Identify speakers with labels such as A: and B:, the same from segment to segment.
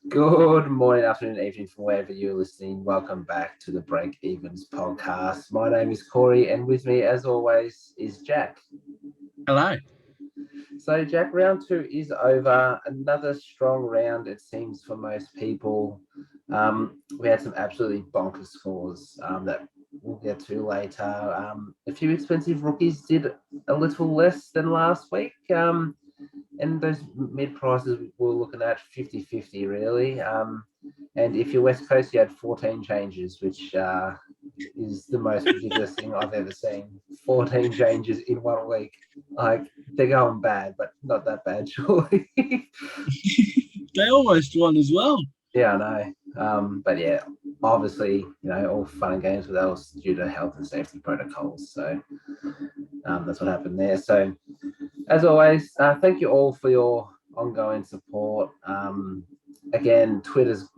A: Good morning, afternoon, evening from wherever you're listening. Welcome back to the Breakevens podcast. My name is Corey, and with me, as always, is Jack.
B: Hello.
A: So, Jack, round two is over. Another strong round, it seems, for most people. We had some absolutely bonkers scores that we'll get to later. A few expensive rookies did a little less than last week. And those mid prices we're looking at 50-50 really. And if you're West Coast, you had 14 changes, which is the most ridiculous thing I've ever seen. 14 changes in 1 week. Like, they're going bad, but not that bad, surely.
B: They almost won as well.
A: Yeah, I know. But yeah, obviously, all fun and games, but that was due to health and safety protocols. So that's what happened there. So, as always, thank you all for your ongoing support. Again, Twitter's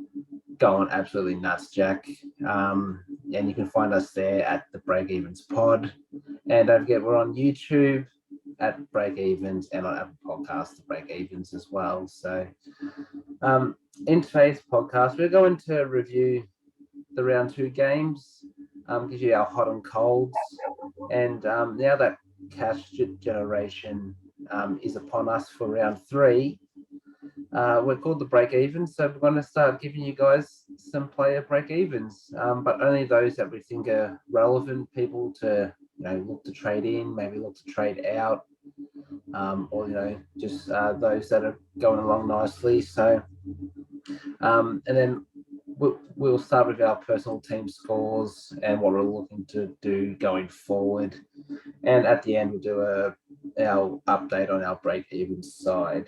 A: going absolutely nuts, Jack. And you can find us there at the Breakevens Pod. And don't forget, we're on YouTube at Breakevens and on Apple Podcasts, the Breakevens as well. So, in today's podcast, we're going to review the round two games, give you our hot and colds. And now that cash generation is upon us for round three, we're called the break-evens, so we're going to start giving you guys some player break-evens, but only those that we think are relevant people to look to trade in, maybe look to trade out, or just those that are going along nicely. So and then we'll start with our personal team scores and what we're looking to do going forward, and at the end we'll do our update on our break-even side.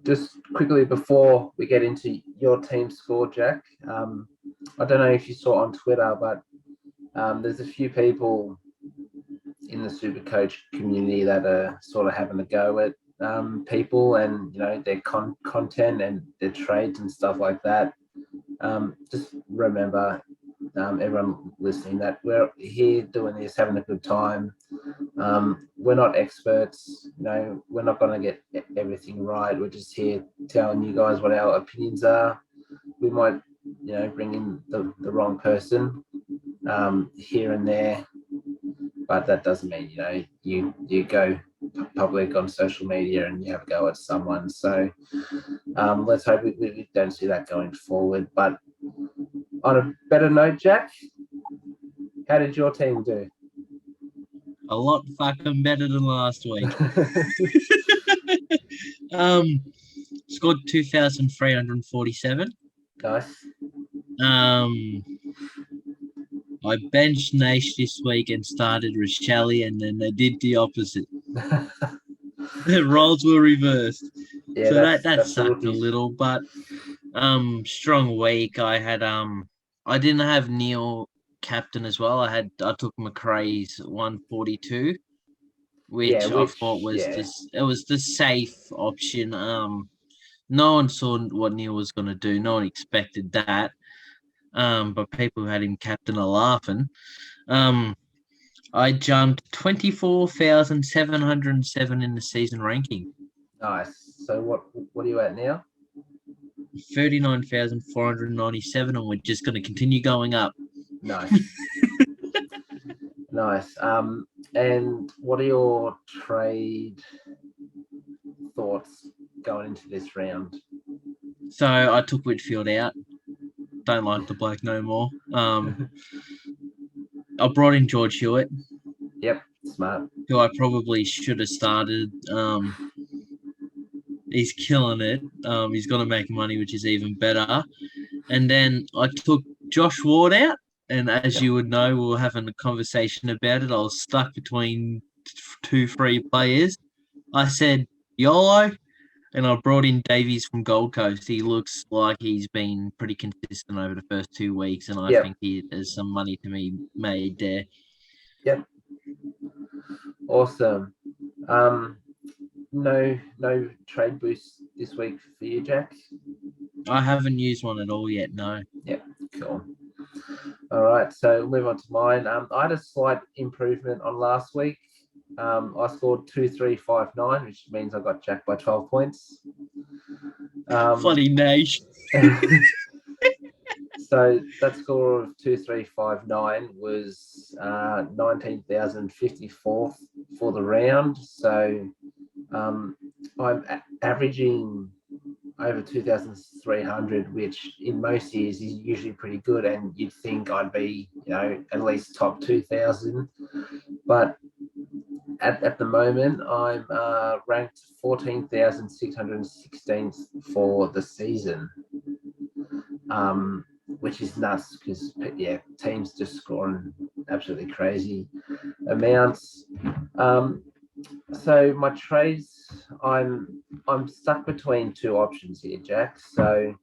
A: Just quickly before we get into your team score, Jack, I don't know if you saw on Twitter, but there's a few people in the Supercoach community that are sort of having a go at people and their content and their trades and stuff like that. Just remember, everyone listening, that we're here doing this, having a good time. We're not experts, we're not going to get everything right. We're just here telling you guys what our opinions are. We might bring in the wrong person here and there, but that doesn't mean you go public on social media and you have a go at someone. So let's hope we don't see that going forward. But on a better note, Jack, how did your team do?
B: A lot fucking better than last week. Scored 2,347.
A: Nice.
B: I benched Nash this week and started Rochelle, and then they did the opposite. The roles were reversed. Yeah, so that sucked a little, but strong week. I had I didn't have Neil captain as well. I took Mcrae's 142, which I thought was it was the safe option. No one saw what Neil was going to do. No one expected that. But people who had him captain are laughing. I jumped 24,707 in the season ranking.
A: Nice. So what are you at now?
B: 39,497, and we're just going to continue going up.
A: Nice. Nice. And what are your trade thoughts going into this round?
B: So I took Whitfield out. Don't like the bloke no more. I brought in George Hewitt.
A: Yep, smart.
B: Who I probably should have started. He's killing it. He's going to make money, which is even better. And then I took Josh Ward out. And as you would know, we were having a conversation about it. I was stuck between 2-3 players. I said YOLO, and I brought in Davies from Gold Coast. He looks like he's been pretty consistent over the first 2 weeks, and I think there's some money to be made there.
A: Yep. Awesome. No trade boost this week for you, Jack?
B: I haven't used one at all yet, no.
A: Yep, cool. All right, so move on to mine. I had a slight improvement on last week. I scored 2,359, which means I got Jack by 12 points.
B: Funny nation.
A: So that score of 2359 was 19,054th for the round. So I'm averaging over 2,300, which in most years is usually pretty good, and you'd think I'd be, at least top 2,000. But at the moment, I'm ranked 14,616th for the season, which is nuts because, teams just scoring absolutely crazy amounts. So my trades, I'm stuck between two options here, Jack. So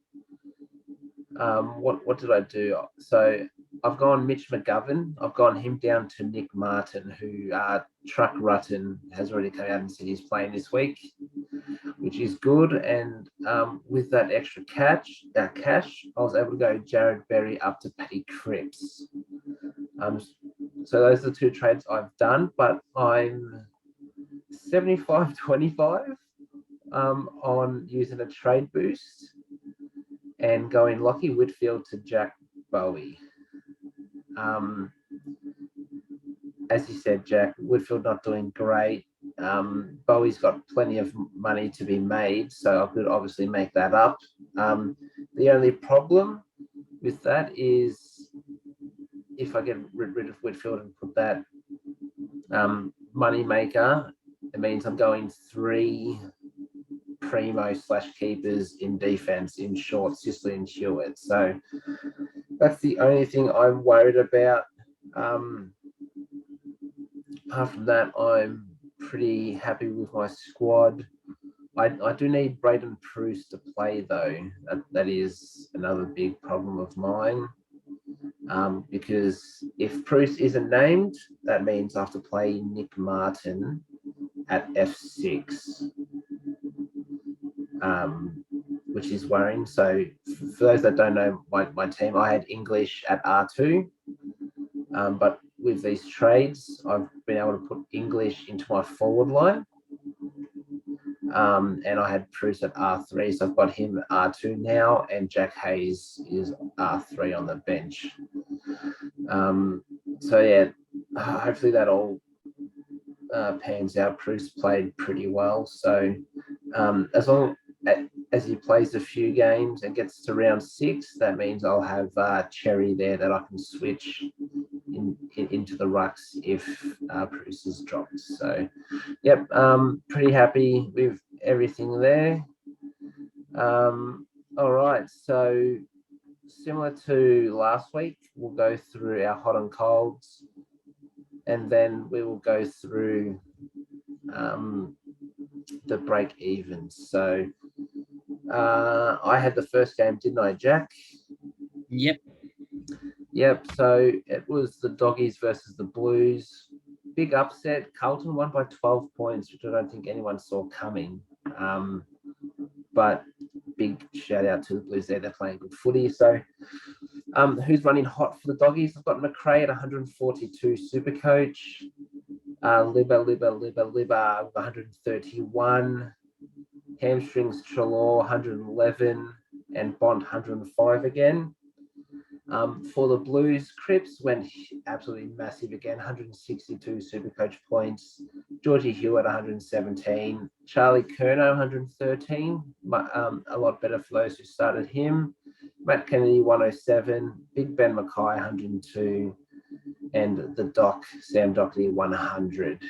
A: what did I do? So I've gone Mitch McGovern. I've gone him down to Nick Martin, who Truck Rutten has already come out and said he's playing this week, which is good. And with that extra cash, I was able to go Jared Berry up to Paddy Cripps. So those are the two trades I've done, but I'm 75-25 on using a trade boost and going Lockie Whitfield to Jack Bowie. As you said, Jack, Whitfield not doing great. Bowie's got plenty of money to be made, so I could obviously make that up. The only problem with that is if I get rid of Whitfield and put that money maker, it means I'm going 3 primo/keepers in defense in Short, Sisley and Hewitt. So that's the only thing I'm worried about. Apart from that, I'm pretty happy with my squad. I do need Braden Pruce to play, though. That is another big problem of mine. Because if Pruce isn't named, that means I have to play Nick Martin at F6, which is worrying. So for those that don't know my team, I had English at R2, but with these trades, I've been able to put English into my forward line. And I had Pruce at R3, so I've got him at R2 now, and Jack Hayes is R3 on the bench. So yeah, hopefully that all pans out. Pruce played pretty well, so as long as he plays a few games and gets to round 6, that means I'll have Cherry there that I can switch into the rucks if Bruce is dropped. So, yep, pretty happy with everything there. All right, so similar to last week, we'll go through our hot and colds, and then we will go through the break evens. So I had the first game, didn't I, Jack? Yep, so it was the Doggies versus the Blues. Big upset. Carlton won by 12 points, which I don't think anyone saw coming. But big shout out to the Blues there. They're playing good footy. So who's running hot for the Doggies? I've got Mcrae at 142 Supercoach. Libba with 131. Hamstrings Trelaw 111 and Bond 105 again. For the Blues, Cripps went absolutely massive again, 162 Supercoach points. Georgie Hewitt 117. Charlie Curnow 113. A lot better for those who started him. Matt Kennedy 107. Big Ben Mcrae 102. And the Doc, Sam Dockley 100.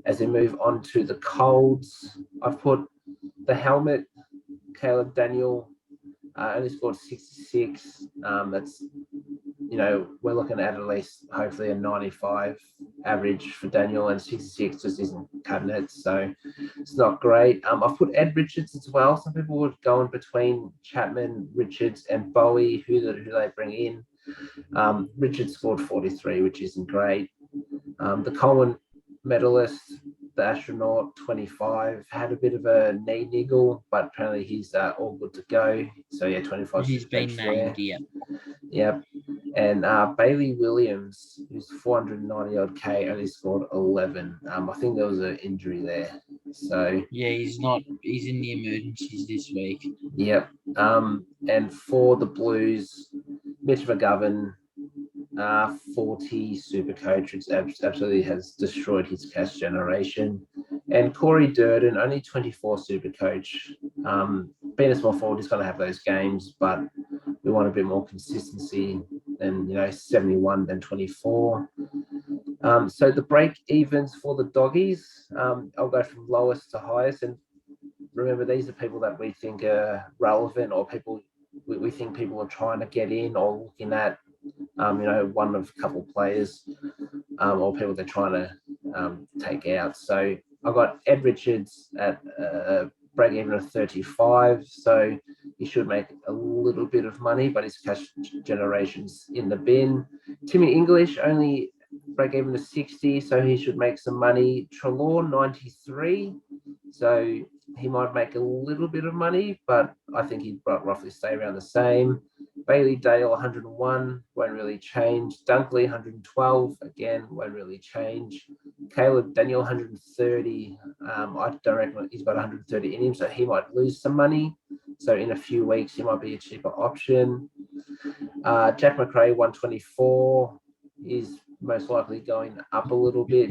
A: As we move on to the colds, I've put the helmet, Caleb Daniel, only scored 66. That's, we're looking at least hopefully a 95 average for Daniel, and 66 just isn't cutting it. So it's not great. I've put Ed Richards as well. Some people would go in between Chapman, Richards, and Bowie, who they bring in. Richards scored 43, which isn't great. The Coleman medalist, the astronaut, 25, had a bit of a knee niggle, but apparently he's all good to go. So yeah, 25.
B: He's been named, yeah.
A: Yep. And Bailey Williams, who's 490 odd K, only scored 11. I think there was an injury there. So
B: yeah, he's not. He's in the emergencies this week.
A: Yep. And for the Blues, Mitch McGovern, 40 super coach, which absolutely has destroyed his cash generation. And Corey Durden, only 24 super coach. Being a small forward, he's going to have those games, but we want a bit more consistency than 71 than 24. So the break evens for the doggies, I'll go from lowest to highest. And remember, these are people that we think are relevant, or people we think people are trying to get in or looking at, one of a couple of players, or people they're trying to take out. So I've got Ed Richards at break even of 35. So he should make a little bit of money, but his cash generation's in the bin. Timmy English only break even to 60, so he should make some money. Trelaw 93, so he might make a little bit of money, but I think he'd roughly stay around the same. Bailey Dale 101, won't really change. Dunkley 112, again, won't really change. Caleb Daniel 130, I don't reckon he's got 130 in him, so he might lose some money. So in a few weeks, he might be a cheaper option. Jack Mcrae 124 is most likely going up a little bit.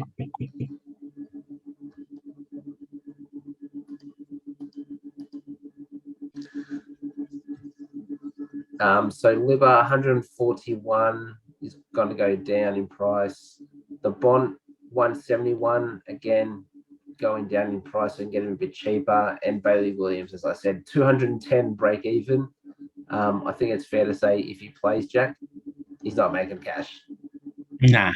A: So Liver 141 is going to go down in price. The Bond 171, again, going down in price and getting a bit cheaper. And Bailey Williams, as I said, 210 break even. I think it's fair to say if he plays Jack, he's not making cash.
B: Nah.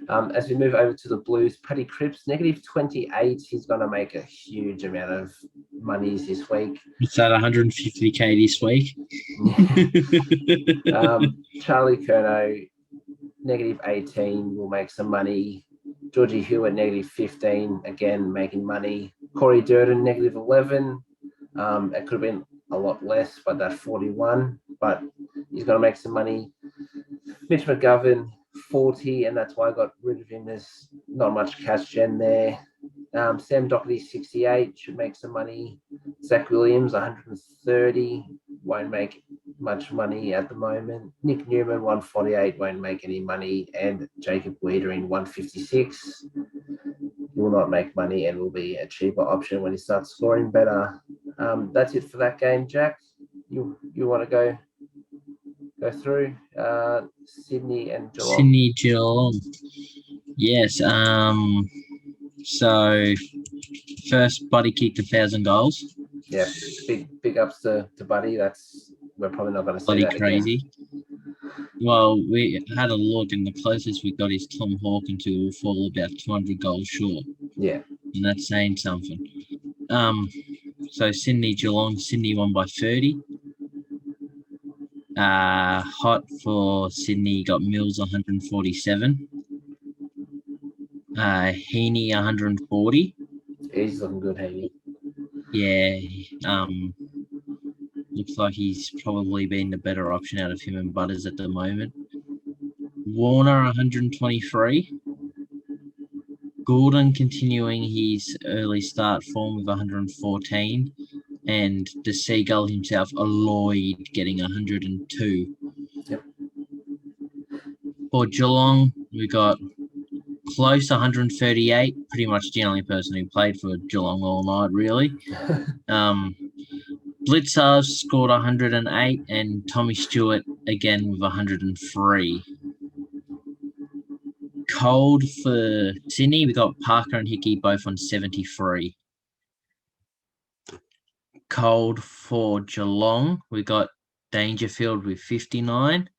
A: As we move over to the Blues, Paddy Cripps, negative 28. He's going to make a huge amount of monies this week.
B: It's at 150K this week.
A: Charlie Curnow, negative 18, will make some money. Georgie Hewitt, negative 15, again, making money. Corey Durden, negative 11. It could have been a lot less, but that's 41. But he's going to make some money. Mitch McGovern, 40, and that's why I got rid of him. There's not much cash gen there. Sam Doherty, 68, should make some money. Zach Williams, 130, won't make much money at the moment. Nick Newman, 148, won't make any money. And Jacob Wiedering, 156, will not make money and will be a cheaper option when he starts scoring better. That's it for that game, Jack. You want to go through Sydney and Geelong?
B: Sydney, Geelong. Yes. So first, Buddy kicked 1,000 goals.
A: Yeah, big ups to Buddy. We're probably not going to see
B: Bloody
A: that
B: crazy.
A: Again.
B: Well, we had a look, and the closest we got is Tom Hawkins, who will fall about 200 goals short.
A: Yeah,
B: and that's saying something. So Sydney, Geelong. Sydney won by 30. Hot for Sydney, got Mills 147. Heaney 140.
A: He's looking good, Heaney.
B: Yeah. Looks like he's probably been the better option out of him and Butters at the moment. Warner 123. Gordon continuing his early start form with 114. And the Seagull himself, Lloyd, getting 102.
A: Yep.
B: For Geelong, we got Close 138, pretty much the only person who played for Geelong all night, really. Blitzars scored 108, and Tommy Stewart again with 103. Cold for Sydney, we got Parker and Hickey both on 73. Cold for Geelong, we got Dangerfield with 59,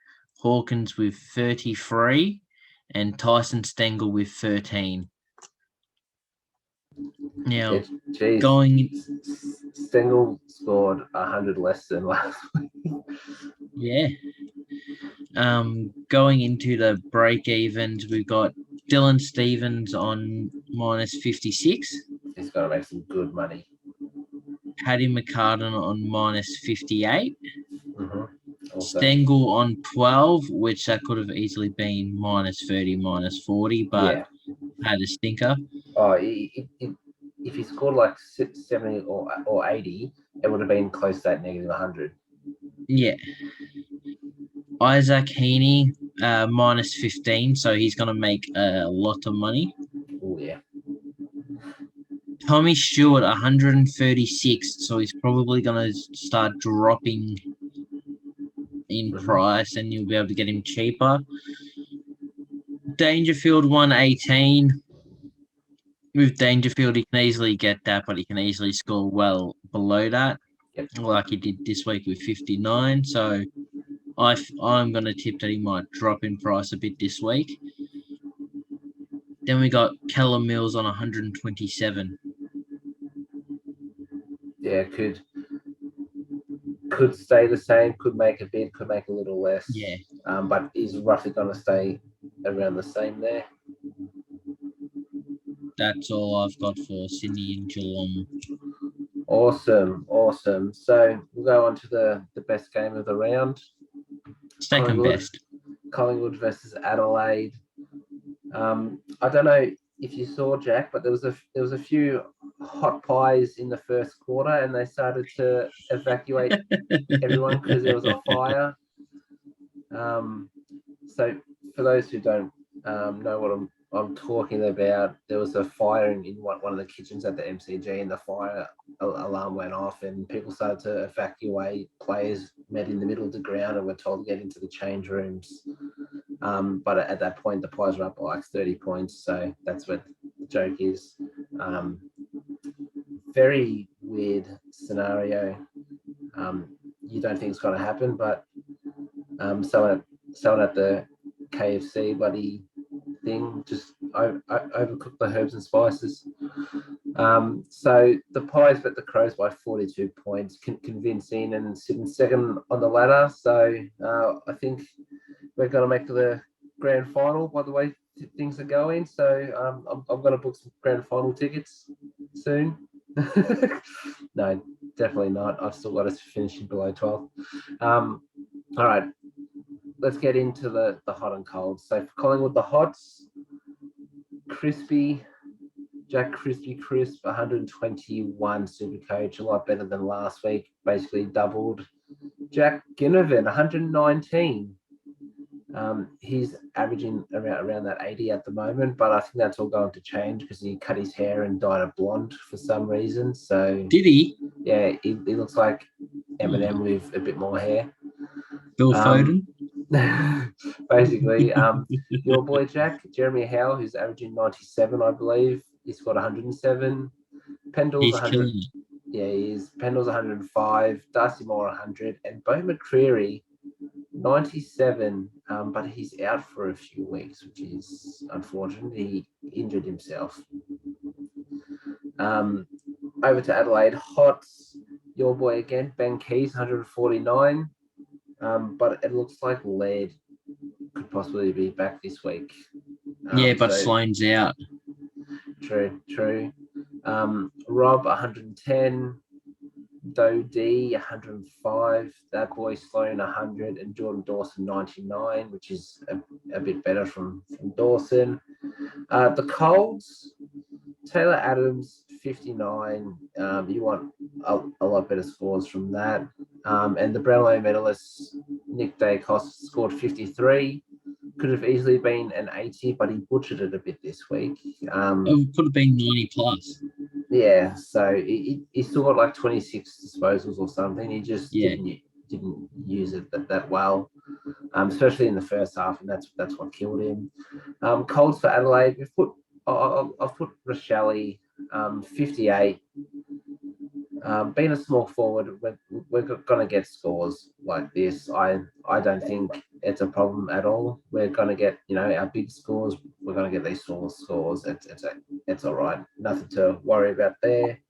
B: Hawkins with 33, and Tyson Stengel with 13. Now,
A: Stengel scored 100 less than last week.
B: Yeah. Going into the break evens, we've got Dylan Stevens on minus 56.
A: He's going to make some good money.
B: Paddy McCartan on minus 58.
A: Mm-hmm.
B: Stengel on 12, which that could have easily been minus 30, minus 40, but had a stinker.
A: If he scored like 70 or 80, it would have been close to that negative 100.
B: Yeah. Isaac Heaney, minus 15, so he's going to make a lot of money.
A: Oh, yeah.
B: Tommy Stewart, 136, so he's probably going to start dropping in price, and you'll be able to get him cheaper. Dangerfield, 118. With Dangerfield, he can easily get that, but he can easily score well below that, like he did this week with 59. So I'm going to tip that he might drop in price a bit this week. Then we got Callum Mills on 127.
A: Yeah, could stay the same, could make a bit, could make a little less.
B: Yeah.
A: But he's roughly going to stay around the same there.
B: That's all I've got for Sydney and Geelong.
A: Awesome. So we'll go on to the best game of the round.
B: Second best.
A: Collingwood versus Adelaide. I don't know if you saw, Jack, but there was a few hot pies in the first quarter, and they started to evacuate everyone because there was a fire. So for those who don't know what I'm talking about, there was a fire in one of the kitchens at the MCG, and the fire alarm went off, and people started to evacuate. Players met in the middle of the ground and were told to get into the change rooms. But at that point, the Pies were up by like 30 points, so that's what the joke is. Very weird scenario. You don't think it's going to happen, but someone at the KFC bloody thing just overcooked the herbs and spices. So the Pies beat the Crows by 42 points, convincing, and sitting second on the ladder. So I think we're going to make the grand final by the way things are going. So I'm going to book some grand final tickets soon. No, definitely not. I've still got us finishing below 12. All right, let's get into the hot and cold. So for Collingwood, the hots, Jack Crispy Crisp, 121 Supercoach, a lot better than last week, basically doubled. Jack Ginnivan, 119. He's averaging around that 80 at the moment, but I think that's all going to change because he cut his hair and dyed it blonde for some reason. So
B: did he?
A: Yeah, he looks like Eminem with a bit more hair.
B: Bill Foden?
A: Basically, your boy Jack, Jeremy Howe, who's averaging 97, I believe. He scored 107. Pendle's 100. Yeah, he is. Pendle's 105. Darcy Moore 100. And Bo Mcrae 97, but he's out for a few weeks, which is unfortunate. He injured himself. Over to Adelaide, Hots, your boy again, Ben Keys, 149. But it looks like Laird could possibly be back this week.
B: But Sloane's out.
A: True. Rob, 110. Doe D, 105. That boy Sloane, 100. And Jordan Dawson, 99, which is a bit better from Dawson. The Colds, Taylor Adams, 59. You want a lot better scores from that. And the Brownlow medalist, Nick Dacos, scored 53. Could have easily been an 80, but he butchered it a bit this week.
B: It could have been 90 plus.
A: Yeah, so he still got like 26 disposals or something. He just didn't use it that well, especially in the first half, and that's what killed him. Colds for Adelaide, I've put Rochelle, 58. Being a small forward, we're going to get scores like this. I don't think it's a problem at all. We're going to get, our big scores. We're going to get these small scores. It's all right. Nothing to worry about there.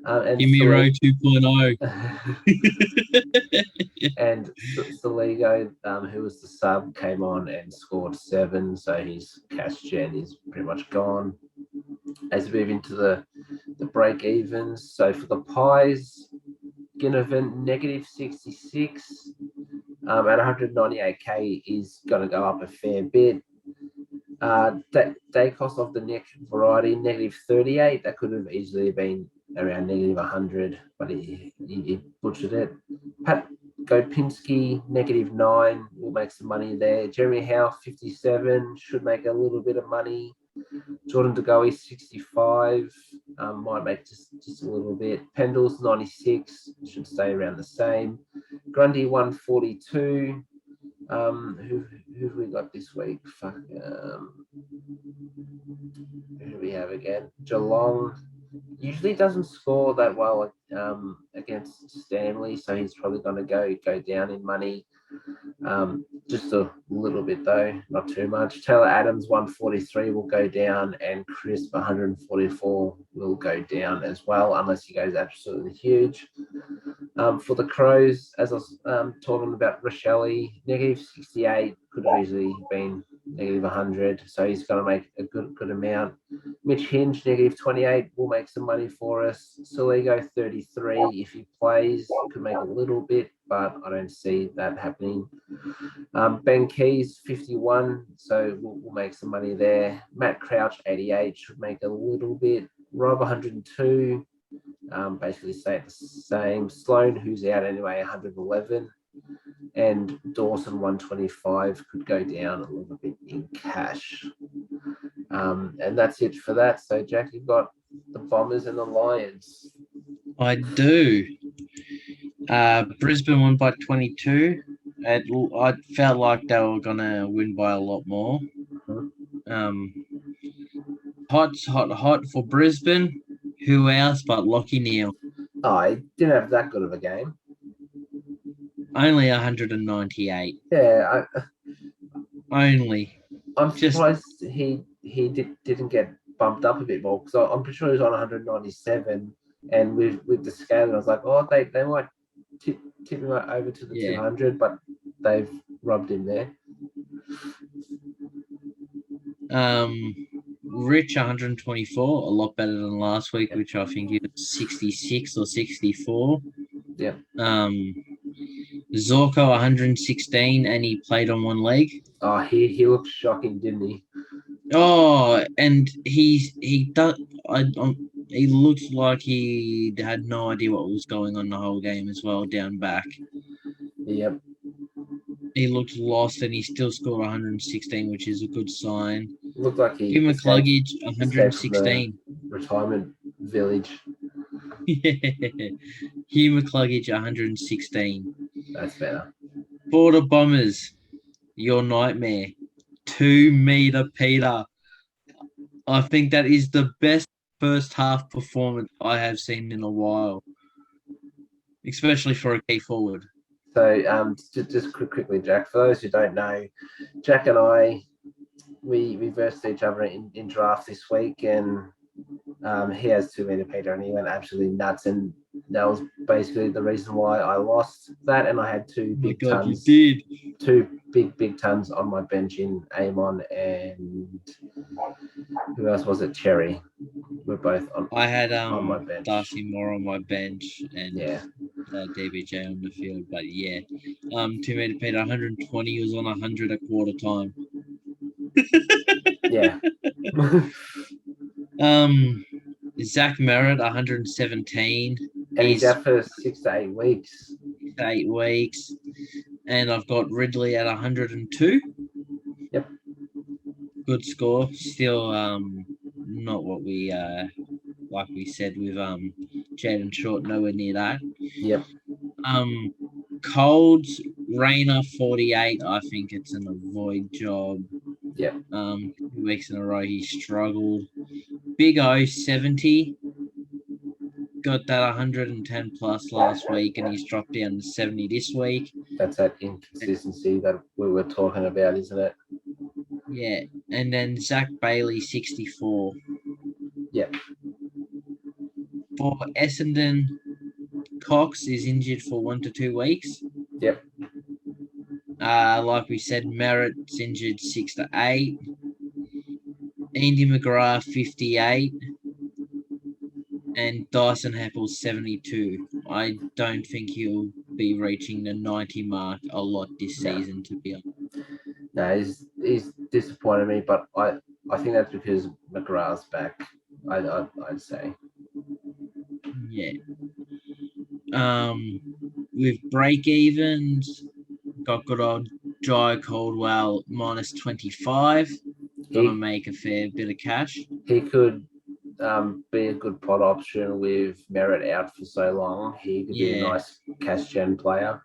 A: And
B: Give me Row 2.0.
A: And Saligo, who was the sub, came on and scored 7. So his cash gen is pretty much gone. As we move into the break evens, so for the Pies, Ginnivan negative 66 at 198k is going to go up a fair bit. Day cost of the neck variety, -38. That could have easily been around -100, but he butchered it. Pat Gopinski, -9, will make some money there. Jeremy Howe, 57, should make a little bit of money. Jordan DeGoey, 65, might make just a little bit. Pendles, 96, should stay around the same. Grundy, 142. Who have we got this week? Who do we have again? Geelong usually doesn't score that well against Stanley, so he's probably going to go down in money. Just a little bit though, not too much. Taylor Adams, 143, will go down, and Crisp, 144, will go down as well, unless he goes absolutely huge. For the Crows, as I was talking about Rochelle, -68, could have easily been -100, so he's going to make a good amount. Mitch Hinge, -28, will make some money for us. Soligo, 33, if he plays, could make a little bit, but I don't see that happening. Ben Keys, 51, so we'll make some money there. Matt Crouch, 88, should make a little bit. Rob, 102, basically stay the same. Sloan, who's out anyway, 111. And Dawson, 125, could go down a little bit in cash. And that's it for that. So, Jack, you've got the Bombers and the Lions.
B: I do. Brisbane won by 22. I felt like they were going to win by a lot more. Hot for Brisbane. Who else but Lockie Neal?
A: Oh, he didn't have that good of a game.
B: Only 198.
A: Yeah.
B: Only.
A: I'm surprised he didn't get bumped up a bit more, because I'm pretty sure he was on 197, and with the scale, I was like, oh, they might tip him over to the 200, but they've rubbed him there.
B: Rich, 124, a lot better than last week, which I think he was 66 or 64.
A: Yeah.
B: Zorko, 116, and he played on one leg.
A: Oh, he looked shocking, didn't he?
B: Oh, and he looked like he had no idea what was going on the whole game as well, down back.
A: Yep.
B: He looked lost, and he still scored 116, which is a good sign.
A: Looked like he.
B: Hugh McCluggage, 116.
A: Retirement village.
B: Yeah. Hugh McCluggage, 116.
A: That's better.
B: For the Bombers, your nightmare, 2 meter Peter. I think that is the best first half performance I have seen in a while, especially for a key forward.
A: So just quickly, Jack, for those who don't know, Jack and I, we versed each other in draft this week, and he has 2 meter Peter, and he went absolutely nuts, and that was basically the reason why I lost that. And I had 2 big tons.
B: You did.
A: 2 big tons on my bench in Amon, and who else was it? Cherry. We're both on.
B: I had
A: on my bench.
B: Darcy Moore on my bench, and DBJ on the field. But 2 meter Peter, 120. He was on 100 a quarter time.
A: Yeah.
B: Zach Merritt, 117.
A: And he's out for 6 to 8 weeks.
B: 8 weeks. And I've got Ridley at 102.
A: Yep.
B: Good score. Still not what we like we said with Jaden Short, nowhere near that.
A: Yep.
B: Colds, Rayner, 48. I think it's an avoid job.
A: Yep.
B: 2 weeks in a row he struggled. Big O, 70. Got that 110 plus last week, and he's dropped down to 70 this week.
A: That's that inconsistency that we were talking about, isn't it?
B: Yeah. And then Zach Bailey, 64.
A: Yep.
B: For Essendon, Cox is injured for 1 to 2 weeks.
A: Yep.
B: Like we said, Merritt's injured 6 to 8. Andy McGrath, 58. And Dyson Heppel, 72. I don't think he'll be reaching the 90 mark a lot this season, to be honest.
A: No, he's disappointed me, but I think that's because Mcrae's back. I'd say.
B: Yeah. With break-evens, got good old Jai Caldwell minus 25. Gonna make a fair bit of cash.
A: He could be a good pot option with Merritt out for so long. He could be a nice cash gen player.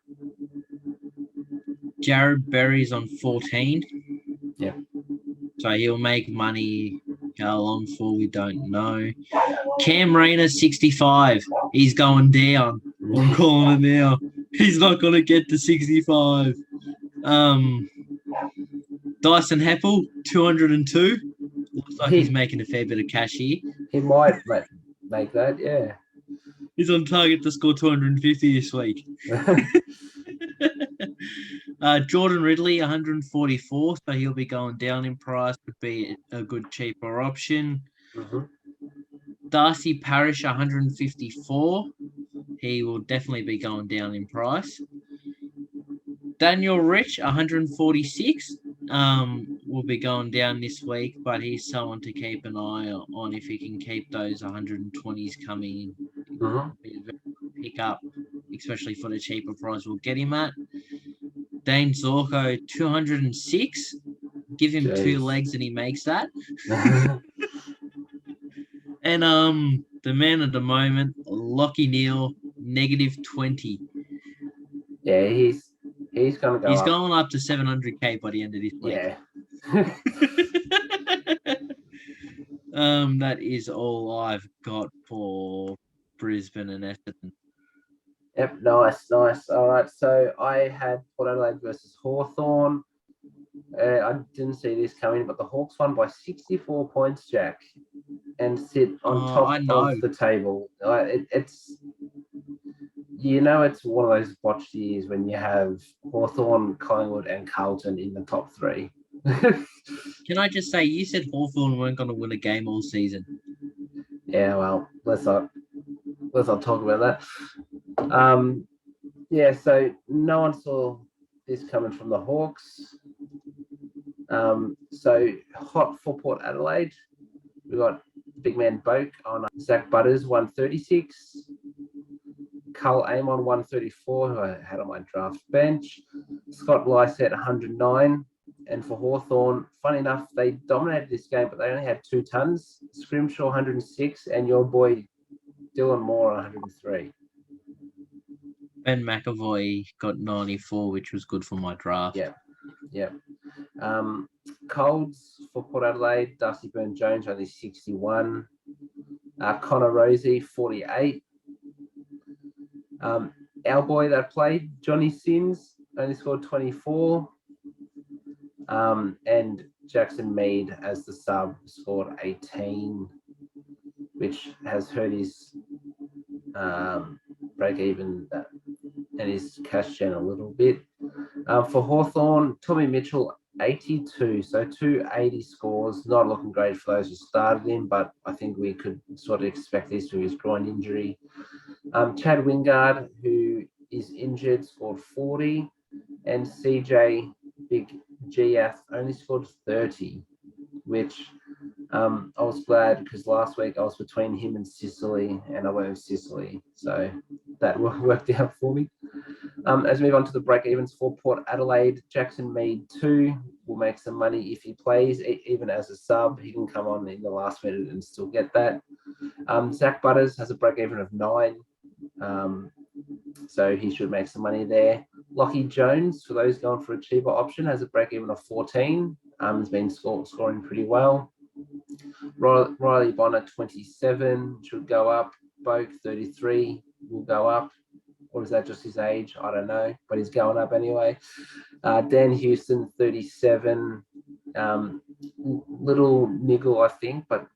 B: Jared Berry's on 14.
A: Yeah.
B: So he'll make money. How long for, we don't know. Cam Rayner, 65. He's going down. I'm calling it now. He's not going to get to 65. Dyson Heppel, 202. Looks like he's making a fair bit of cash here.
A: He might make that, yeah.
B: He's on target to score 250 this week. Jordan Ridley, 144, so he'll be going down in price. Would be a good cheaper option.
A: Mm-hmm.
B: Darcy Parish, 154. He will definitely be going down in price. Daniel Rich, 146. Will be going down this week, but he's someone to keep an eye on if he can keep those 120s coming.
A: Mm-hmm.
B: Pick up, especially for the cheaper price we'll get him at. Dane Zorko, 206. Give him 2 legs and he makes that. And the man at the moment, Lockie Neal, negative 20.
A: Yeah, he's going to go.
B: He's going up to 700k by the end of this week.
A: Yeah.
B: That is all I've got for Brisbane and Essendon.
A: Yep, nice. All right, so I had Port Adelaide versus Hawthorn. I didn't see this coming, but the Hawks won by 64 points, Jack, and sit on top of the table. It's one of those botched years when you have Hawthorn, Collingwood, and Carlton in the top 3.
B: Can I just say, you said Hawthorn weren't going to win a game all season.
A: Yeah, well, let's not talk about that. So no one saw this coming from the Hawks. So hot for Port Adelaide. We got big man Boak on Zach Butters, 136. Carl Amon, 134, who I had on my draft bench. Scott Lysett, 109. And for Hawthorn, funny enough, they dominated this game, but they only had 2 tons. Scrimshaw, 106, and your boy Dylan Moore, 103.
B: Ben McAvoy got 94, which was good for my draft.
A: Yeah. Colds for Port Adelaide, Darcy Byrne-Jones, only 61. Connor Rosie, 48. Our boy that played, Johnny Sims, only scored 24. And Jackson Mead, as the sub, scored 18, which has hurt his break even and his cash gen a little bit. For Hawthorn, Tommy Mitchell, 82, so 280 scores. Not looking great for those who started him, but I think we could sort of expect this with his groin injury. Chad Wingard, who is injured, scored 40, and CJ Big GF only scored 30, which I was glad because last week I was between him and Sicily, and I went with Sicily, so that worked out for me. As we move on to the break-evens for Port Adelaide, Jackson Mead 2 will make some money if he plays, even as a sub. He can come on in the last minute and still get that. Zach Butters has a break-even of 9, so he should make some money there. Lockie Jones, for those going for a cheaper option, has a break-even of 14. Has been scoring pretty well. Riley Bonner, 27, should go up. Boak, 33, will go up. Or is that just his age? I don't know, but he's going up anyway. Dan Houston, 37. Little niggle, I think, but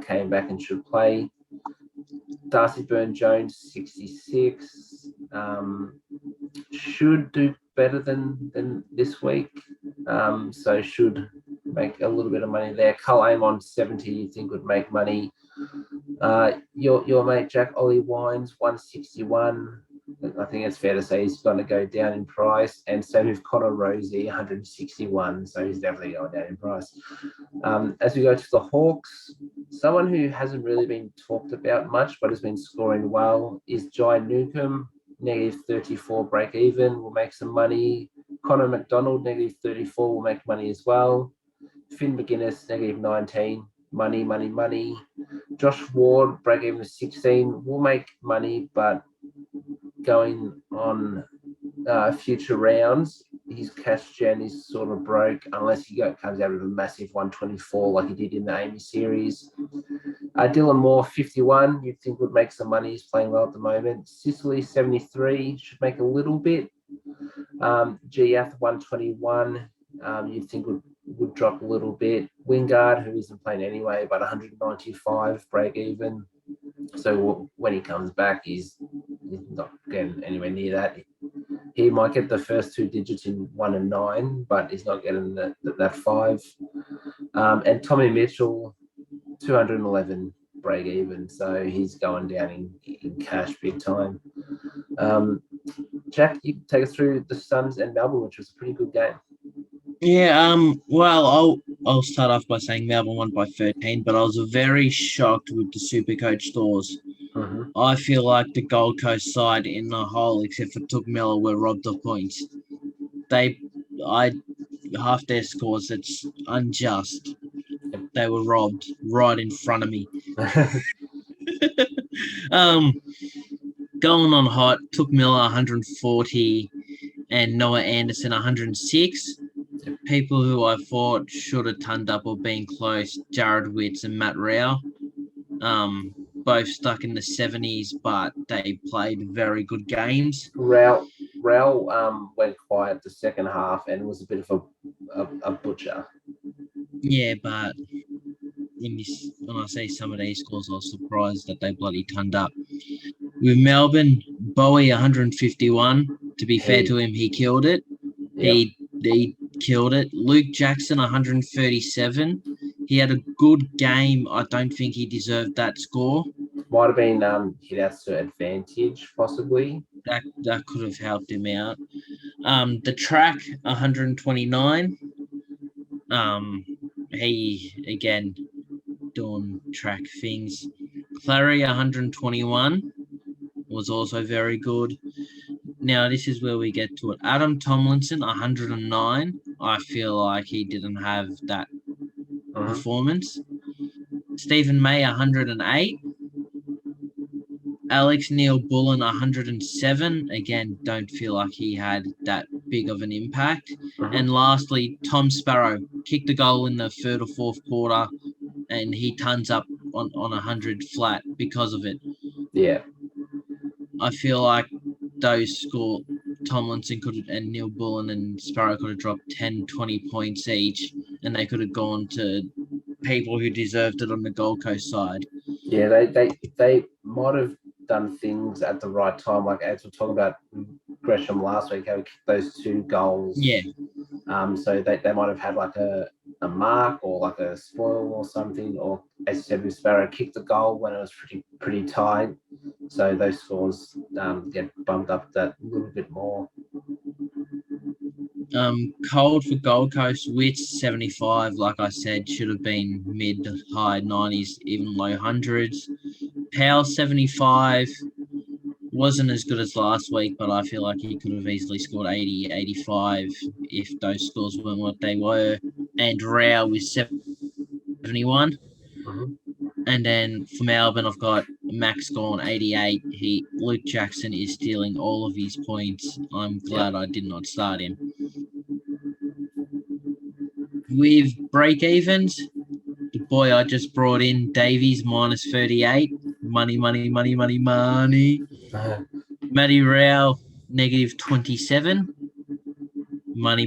A: came back and should play. Darcy Byrne-Jones, 66. Should do better than this week. So should make a little bit of money there. Carl Amon, 70, you think would make money. Your mate Jack Ollie Wines, 161. I think it's fair to say he's going to go down in price. And same with Connor Rosie, 161. So he's definitely going down in price. As we go to the Hawks, someone who hasn't really been talked about much but has been scoring well is Jai Newcomb, -34 break even, will make some money. Connor McDonald, -34, will make money as well. Finn McGuinness, -19, money. Josh Ward, break even 16, will make money, but going on future rounds, his cash gen is sort of broke unless he comes out with a massive 124 like he did in the Amy series. Dylan Moore, 51, you'd think would make some money. He's playing well at the moment. Sicily, 73, should make a little bit. Giath, 121, you'd think would drop a little bit. Wingard, who isn't playing anyway, but 195 break even. So when he comes back, he's not getting anywhere near that. He might get the first two digits in 1 and 9, but he's not getting that 5. And Tommy Mitchell, 211 break even. So he's going down in cash big time. Jack, you can take us through the Suns and Melbourne, which was a pretty good game.
B: Yeah, well, I'll start off by saying Melbourne won by 13, but I was very shocked with the Supercoach scores.
A: Mm-hmm.
B: I feel like the Gold Coast side in the whole, except for Took Miller, were robbed of points. Half their scores, it's unjust. They were robbed right in front of me. Going on hot, Took Miller 140 and Noah Anderson 106. People who I thought should have turned up or been close, Jared Witts and Matt Rao, both stuck in the 70s, but they played very good games.
A: Rao went quiet the second half and was a bit of a butcher.
B: Yeah, but when I say some of these scores, I was surprised that they bloody turned up. With Melbourne, Bowie 151. To be fair to him, he killed it. Yep. He killed it. Luke Jackson 137. He had a good game. I don't think he deserved that score.
A: Might have been hit out to advantage, possibly.
B: That could have helped him out. The track 129. He again doing track things. Clary 121 was also very good. Now, this is where we get to it. Adam Tomlinson, 109. I feel like he didn't have that performance. Stephen May, 108. Alex Neil-Bullen, 107. Again, don't feel like he had that big of an impact. And lastly, Tom Sparrow kicked a goal in the third or fourth quarter, and he tons up on 100 flat because of it.
A: Yeah.
B: I feel like those score, Tomlinson and Neil-Bullen and Sparrow could have dropped 10, 20 points each, and they could have gone to people who deserved it on the Gold Coast side.
A: Yeah, they might have done things at the right time, like as we're talking about Gresham last week, how he kicked those 2 goals.
B: Yeah.
A: So they might have had like a mark or like a spoil or something, or as you said with Sparrow, kicked the goal when it was pretty tight. So those scores get bumped up that little bit more.
B: Cold for Gold Coast, Wits 75, like I said, should have been mid to high 90s, even low hundreds. Powell 75 wasn't as good as last week, but I feel like he could have easily scored 80, 85 if those scores weren't what they were. And Rao was 71. And then for Melbourne, I've got Max Gorn 88. Luke Jackson is stealing all of his points. I'm glad I did not start him. With break-evens, the boy I just brought in, Davies, -38. Money. Matty Rao, -27. Money.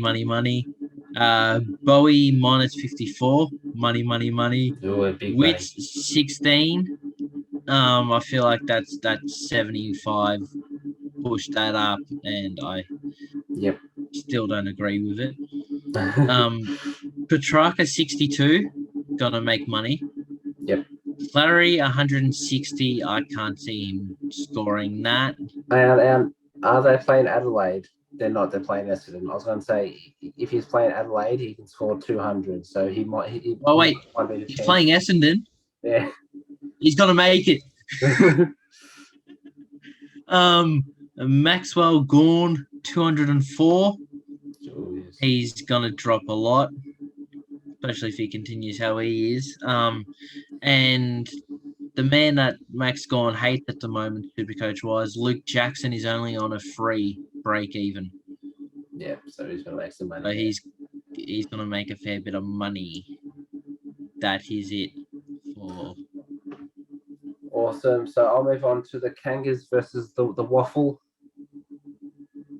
B: Bowie, -54. Money. Wits, 16. I feel like that's 75. Push that up, and I still don't agree with it. Petrarca, 62. Gonna make money.
A: Yep.
B: Flattery, 160. I can't see him scoring that.
A: Are they playing Adelaide? They're not. They're playing Essendon. I was going to say, if he's playing Adelaide, he can score 200. So he might.
B: Oh wait,
A: might be the
B: he's
A: chance.
B: playing Essendon.
A: Yeah.
B: He's gonna make it. Maxwell Gawn, 204.
A: Oh, yes.
B: He's gonna drop a lot, especially if he continues how he is. And the man that Max Gawn hates at the moment, Supercoach wise, Luke Jackson, is only on a free break even.
A: Yeah, so he's gonna make some money.
B: So he's gonna make a fair bit of money. That is it for.
A: Awesome. So I'll move on to the Kangas versus the Waffle.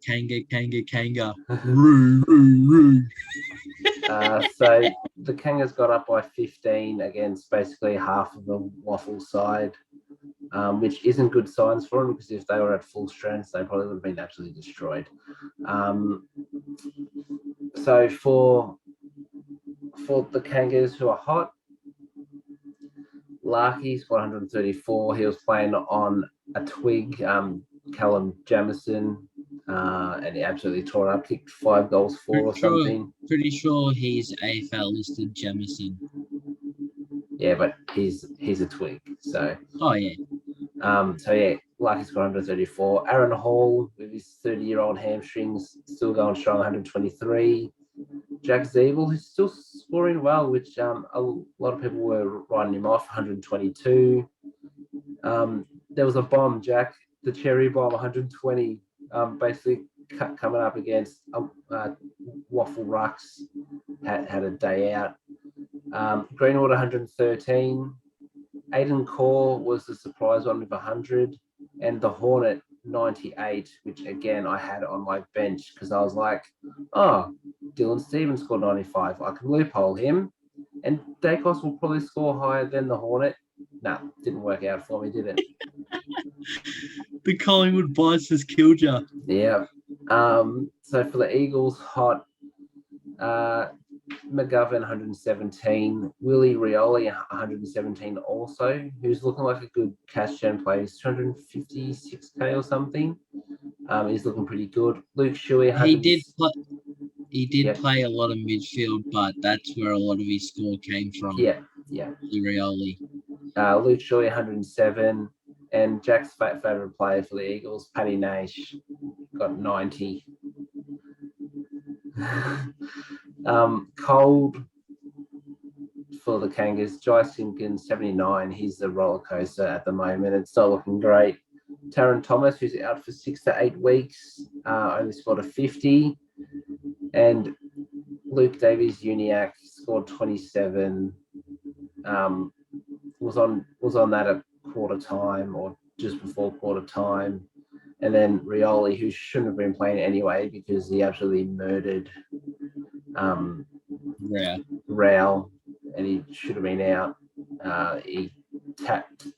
B: Kanga. Roo, roo, roo.
A: So the Kangas got up by 15 against basically half of the Waffle side, which isn't good signs for them, because if they were at full strength, they probably would have been absolutely destroyed. So for the Kangas, who are hot, Larky's 134. He was playing on a twig, Callum Jamison, and he absolutely tore it up, kicked 5 goals for something.
B: Pretty sure he's AFL listed Jamison.
A: Yeah, but he's a twig, so.
B: Oh yeah.
A: So yeah, Larky's got 134. Aaron Hall with his 30-year-old hamstrings still going strong, 123. Jack Zeeble, who's still scoring well, which a lot of people were writing him off, 122. There was a bomb, Jack, the cherry bomb, 120, basically coming up against Waffle Rucks, had a day out. Greenwood, 113. Aiden Core was the surprise one with 100, and the Hornet, 98, which again I had on my bench because I was like, oh, Dylan Stevens scored 95. I can loophole him, and Dacos will probably score higher than the Hornet. No, didn't work out for me, did it?
B: The Collingwood bias has killed you.
A: Yeah. So for the Eagles, hot. McGovern, 117. Willie Rioli, 117 also, who's looking like a good cash gen player. He's 256k or something. He's looking pretty good. Luke Shuey,
B: he did play a lot of midfield, but that's where a lot of his score came from.
A: Yeah.
B: Rioli.
A: Luke Shuey, 107. And Jack's favourite player for the Eagles, Paddy Nash, got 90. Cold for the Kangas, Jai Simpkins, 79. He's the roller coaster at the moment. It's not looking great. Taron Thomas, who's out for 6 to 8 weeks, only scored a 50. And Luke Davies-Uniacke scored 27. Was on that at quarter time or just before quarter time. And then Rioli, who shouldn't have been playing anyway because he absolutely murdered Rao, and he should have been out. He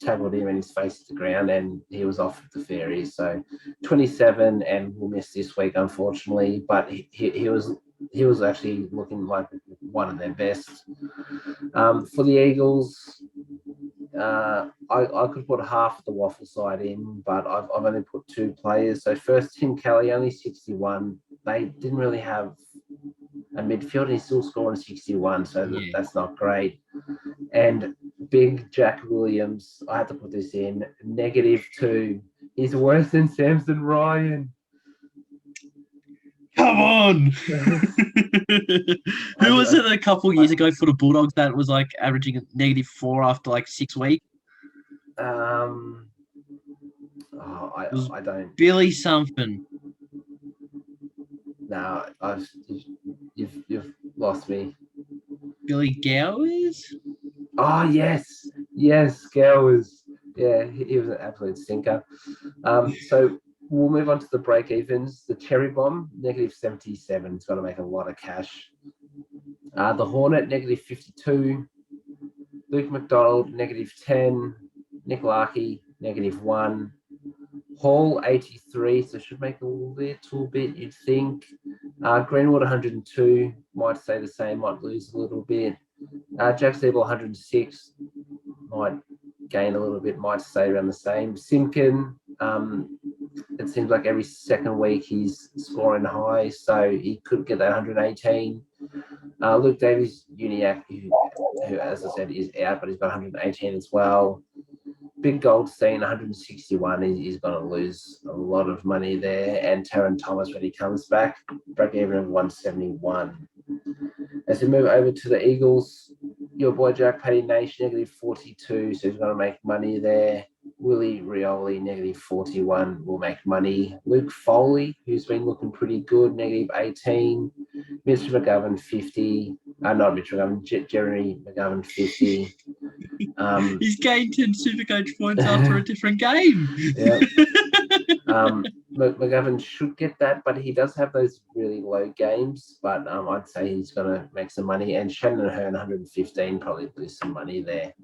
A: tackled him and his face to the ground, and he was off the ferry. So 27, and we'll miss this week, unfortunately. But he was actually looking like one of their best. For the Eagles, I could put half of the Waffle side in, but I've only put 2 players. So first, Tim Kelly, only 61. They didn't really have a midfield. He's still scoring 61, so that's not great. And big Jack Williams, I had to put this in, -2. He's worse than Samson Ryan.
B: Come on! Who was it a couple of years ago for the Bulldogs that was like averaging -4 after like 6 weeks?
A: I don't.
B: Billy something.
A: No, you've lost me.
B: Billy Gowers?
A: Oh yes, Gowers. Yeah, he was an absolute stinker. So we'll move on to the break-evens. The Cherry Bomb, -77. It's going to make a lot of cash. The Hornet, -52. Luke McDonald, -10. Nick Larkey, -1. Hall, 83, so should make a little bit, you'd think. Greenwood, 102, might stay the same, might lose a little bit. Jack Siebel, 106, might gain a little bit, might stay around the same. Simkin, it seems like every second week he's scoring high, so he could get that 118. Luke Davies-Uniacke, who, as I said, is out, but he's got 118 as well. Big Goldstein, 161. He's going to lose a lot of money there. And Taron Thomas, when he comes back, break even of 171. As we move over to the Eagles, your boy Jack Paddy Nation, -42, so he's going to make money there. Willie Rioli, -41, will make money. Luke Foley, who's been looking pretty good, -18. Mr. McGovern, 50. Not Mitch McGovern, Jeremy McGovern, 50.
B: He's gained 10 Supercoach points after a different game.
A: Yeah. McGovern should get that, but he does have those really low games. But I'd say he's going to make some money. And Shannon Hearn, 115, probably lose some money there.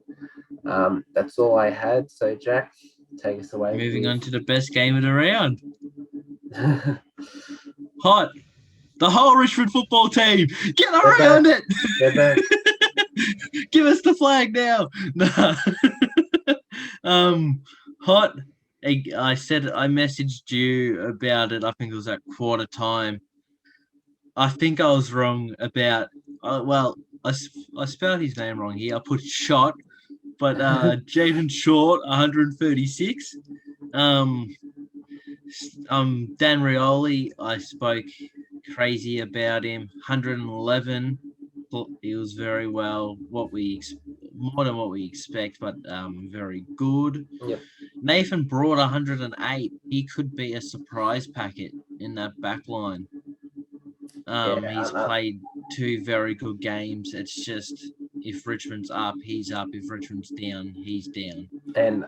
A: That's all I had. So, Jack, take us away.
B: Moving on to the best game of the round. Hot. The whole Richmond football team. Get around it. Give us the flag now. Hot. I messaged you about it. I think it was at quarter time. I think I was wrong about. I spelled his name wrong here. I put shot, but Jaden Short, 136. Dan Rioli, I spoke crazy about him, 111. He was very well, more than what we expect, but very good.
A: Yep.
B: Nathan Broad, 108. He could be a surprise packet in that back line. He's played 2 very good games. It's just if Richmond's up, he's up. If Richmond's down, he's down.
A: And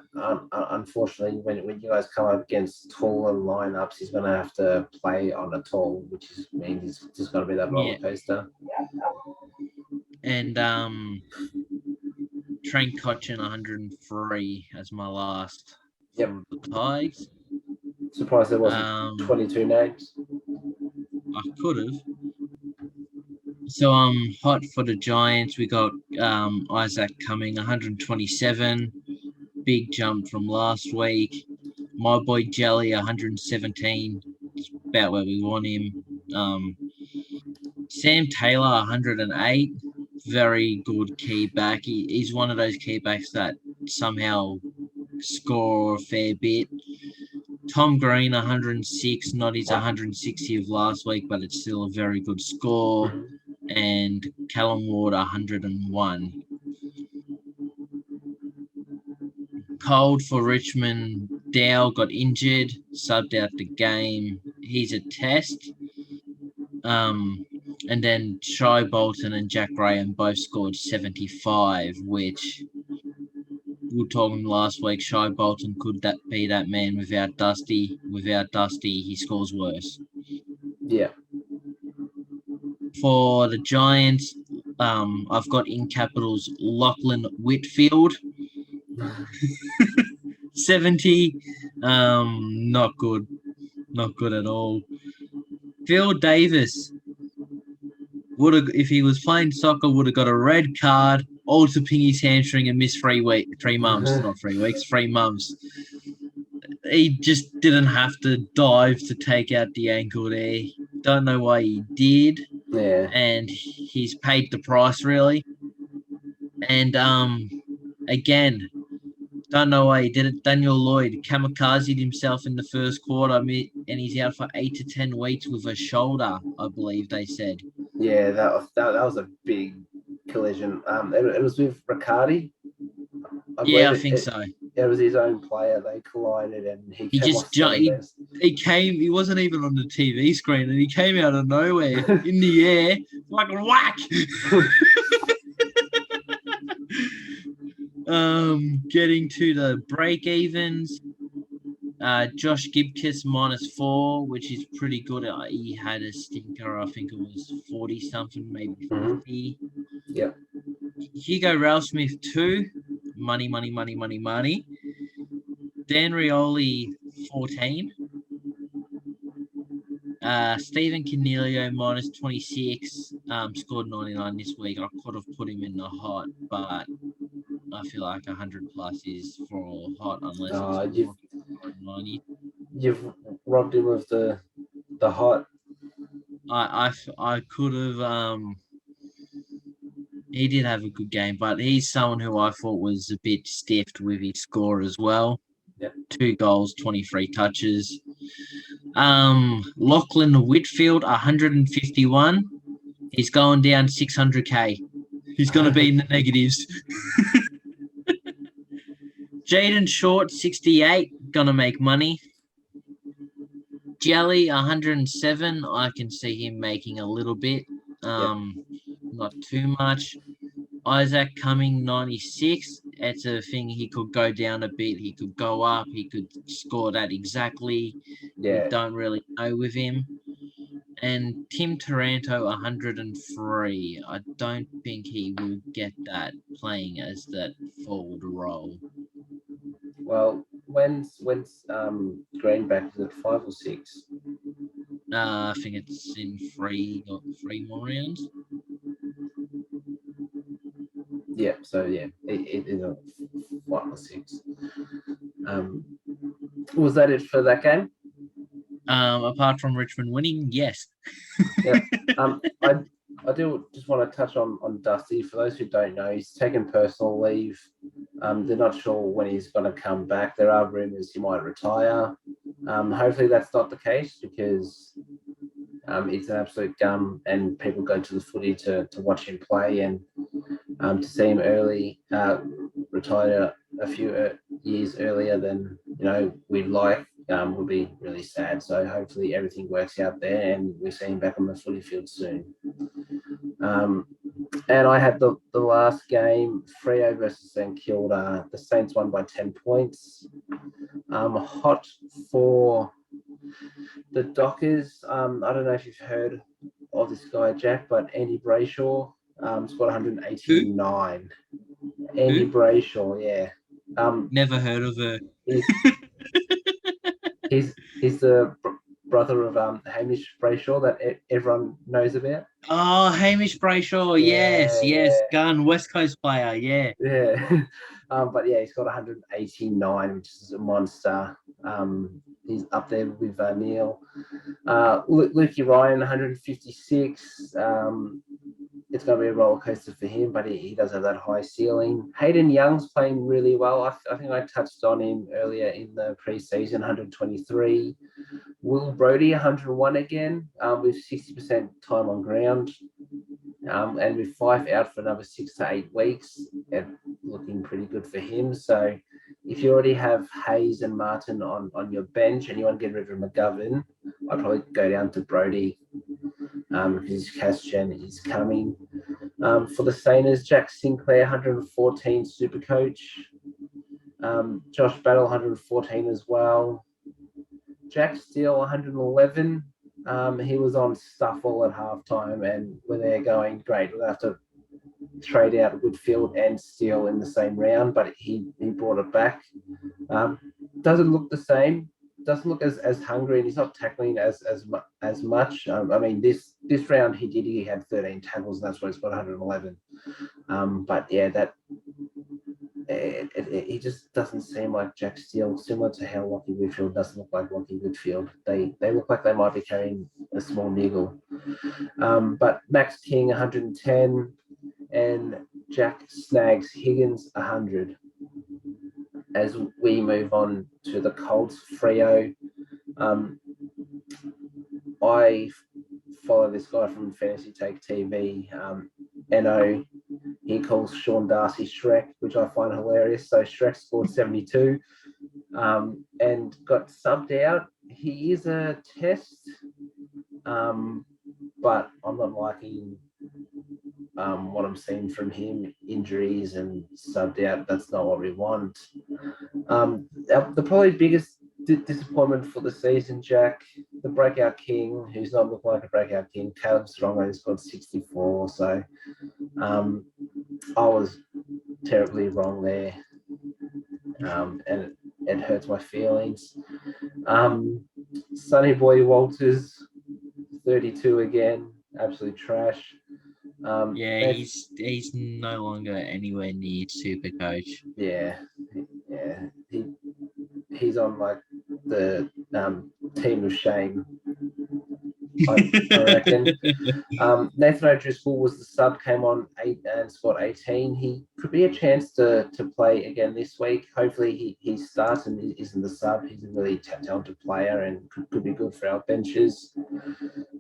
A: unfortunately, when you guys come up against taller lineups, he's going to have to play on a tall, which means he's just going to be that roller coaster.
B: And Trent Cotchin, 103 as my last.
A: Yep.
B: For the Tigers.
A: Surprised there wasn't 22 names.
B: I could have. So hot for the Giants. We got Isaac Cumming, 127. Big jump from last week. My boy Jelly, 117. It's about where we want him. Sam Taylor, 108. Very good key back. He's one of those key backs that somehow score a fair bit. Tom Green, 106, not his 160 of last week, but it's still a very good score. And Callum Ward, 101. Cold for Richmond. Dow got injured, subbed out the game. He's a test. And then Shai Bolton and Jack Graham both scored 75, which we were talking last week. Shai Bolton could be that man without Dusty. Without Dusty, he scores worse.
A: Yeah.
B: For the Giants, I've got in capitals Lachlan Whitfield. 70. Not good. Not good at all. Phil Davis if he was playing soccer, would have got a red card, all to ping his hamstring and miss 3 months. Not 3 weeks, 3 months. He just didn't have to dive to take out the ankle there. Don't know why he did.
A: Yeah.
B: And he's paid the price, really. And again, don't know why he did it. Daniel Lloyd kamikazed himself in the first quarter, and he's out for 8 to 10 weeks with a shoulder, I believe they said.
A: Yeah, that was a big collision. It was with Riccardi.
B: I think so.
A: It was his own player. They collided, and he
B: just jumped. He wasn't even on the TV screen, and he came out of nowhere in the air, like a whack. Getting to the break-evens. Josh Gibkiss -4, which is pretty good. He had a stinker. I think it was 40-something, maybe 50.
A: Mm-hmm. Yeah.
B: Hugo Ralsmith 2. Money. Dan Rioli 14. Stephen Cornelio -26. Scored 99 this week. I could have put him in the hot, but I feel like 100 plus is for hot unless it's 90.
A: you've robbed him of the hot.
B: I could have. He did have a good game, but he's someone who I thought was a bit stiffed with his score as well.
A: Yep.
B: 2 goals, 23 touches. Lachlan Whitfield, 151. He's going down 600k. He's going to be in the negatives. Jaden Short, 68, going to make money. Jelly, 107. I can see him making a little bit. Not too much. Isaac Cumming, 96. It's a thing. He could go down a bit. He could go up. He could score that exactly.
A: Yeah.
B: We don't really know with him. And Tim Taranto, 103. I don't think he will get that playing as that forward role.
A: Well, when's Green back? Is it 5 or 6?
B: I think it's in 3 more rounds.
A: Yeah, so yeah, it is a 5 or 6. Was that it for that game?
B: Apart from Richmond winning, yes.
A: Yeah. I do just want to touch on Dusty. For those who don't know, he's taken personal leave. They're not sure when he's going to come back. There are rumours he might retire. Hopefully that's not the case, because it's an absolute gun, and people go to the footy to watch him play, and to see him early retire a few years earlier than we'd like would be really sad. So hopefully everything works out there, and we see him back on the footy field soon. And I had the last game, Freo versus St Kilda. The Saints won by 10 points. Hot for the Dockers. I don't know if you've heard of this guy, Jack, but Andy Brayshaw scored 189. Andy Brayshaw, yeah.
B: Never heard of her.
A: He's the brother of Hamish Brayshaw that everyone knows about.
B: Oh, Hamish Brayshaw, yes. Gun, West Coast player, yeah.
A: Yeah. But yeah, he's got 189, which is a monster. He's up there with Neil. Lukey Ryan, 156. It's going to be a roller coaster for him, but he does have that high ceiling. Hayden Young's playing really well. I think I touched on him earlier in the preseason, 123. Will Brodie, 101 again, with 60% time on ground. And with Fife out for another 6 to 8 weeks, looking pretty good for him. So if you already have Hayes and Martin on your bench and you want to get rid of McGovern, I'd probably go down to Brodie, because his cash gen is coming. For the Saints, Jack Sinclair, 114 super coach. Josh Battle, 114 as well. Jack Steele, 111. He was on Stuffle at halftime, and when they're going, great, we'll have to trade out Woodfield and Steele in the same round, but he brought it back. Doesn't look the same. Doesn't look as hungry, and he's not tackling as much. I mean, this round he had 13 tackles, and that's why he's got 111. But yeah, he just doesn't seem like Jack Steele, similar to how Lachie Whitfield doesn't look like Lachie Whitfield. They look like they might be carrying a small niggle. But Max King, 110, and Jack Snags Higgins, 100. As we move on to the Colts, Freo, I follow this guy from Fantasy Take TV, NO. He calls Sean Darcy Shrek, which I find hilarious. So Shrek scored 72 and got subbed out. He is a test, but I'm not liking what I'm seeing from him. Injuries and subbed out, that's not what we want. The probably biggest disappointment for the season, Jack, the breakout king, who's not looked like a breakout king, Caleb Strongo, has got 64. So I was terribly wrong there, and it hurts my feelings. Sonny Boy Walters, 32 again, absolute trash.
B: He's no longer anywhere near Supercoach.
A: Yeah, he's on like the team of shame, I reckon. Nathan O'Driscoll was the sub, came on 8 and scored 18. He could be a chance to play again this week. Hopefully he starts and isn't the sub. He's a really talented player and could be good for our benches.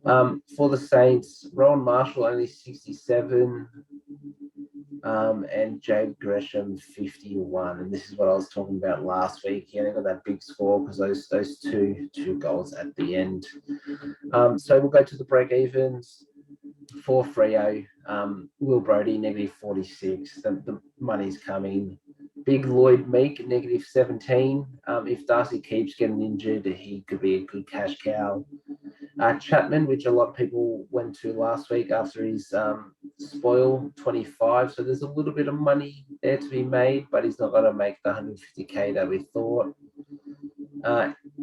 A: For the Saints, Rowan Marshall only 67. And Jade Gresham 51, and this is what I was talking about last week. He only got that big score because those two goals at the end. So we'll go to the break-evens for Freo. Will Brodie -46. The money's coming. Big Lloyd Meek -17. If Darcy keeps getting injured, he could be a good cash cow. Chapman, which a lot of people went to last week after his spoil, 25. So there's a little bit of money there to be made, but he's not going to make the 150k that we thought.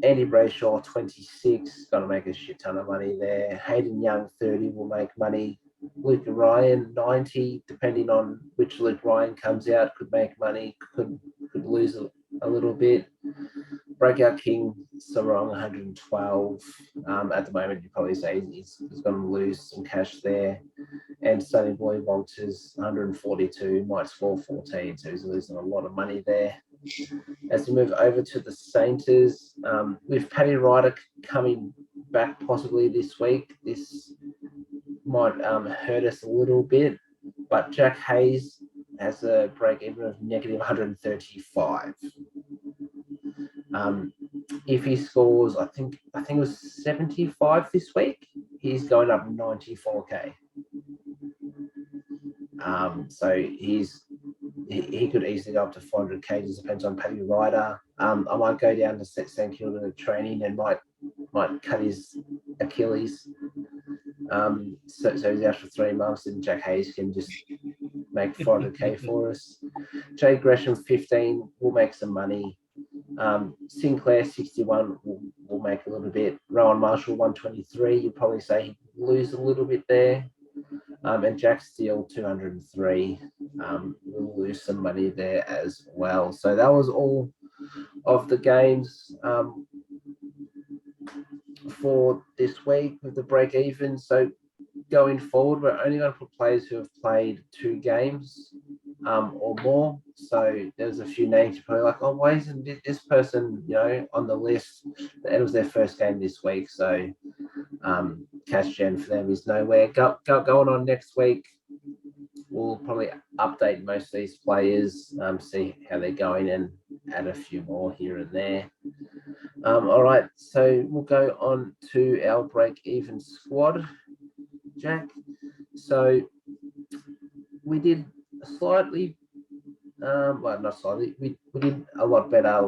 A: Andy Brayshaw, 26, going to make a shit ton of money there. Hayden Young, 30, will make money. Luke Ryan, 90, depending on which Luke Ryan comes out, could make money, could lose a little bit. Breakout King, Sarong, 112. At the moment, you probably say he's going to lose some cash there. And Sonny Boy Walters, 142, might score 14, so he's losing a lot of money there. As we move over to the Saints, with Paddy Ryder coming back possibly this week, this might hurt us a little bit, but Jack Hayes has a break-even of -135. If he scores, I think it was 75 this week, he's going up 94k. So he could easily go up to 400k. Just depends on Paddy Ryder. I might go down to St Kilda training and might cut his Achilles. So he's out for 3 months, and Jack Hayes can just make 400k for us. Jay Gresham, 15, will make some money. Sinclair, 61, will make a little bit. Rowan Marshall, 123, you'd probably say he'd lose a little bit there. And Jack Steele, 203, will lose some money there as well. So that was all of the games for this week with the break even. So going forward, we're only going to put players who have played 2 games or more. So there's a few names you're probably like, oh, why isn't this person, on the list? It was their first game this week, so cash gen for them is nowhere. Going on next week, we'll probably update most of these players, see how they're going, and add a few more here and there. All right, so we'll go on to our break-even squad, Jack. So we did slightly, not slightly, we did a lot better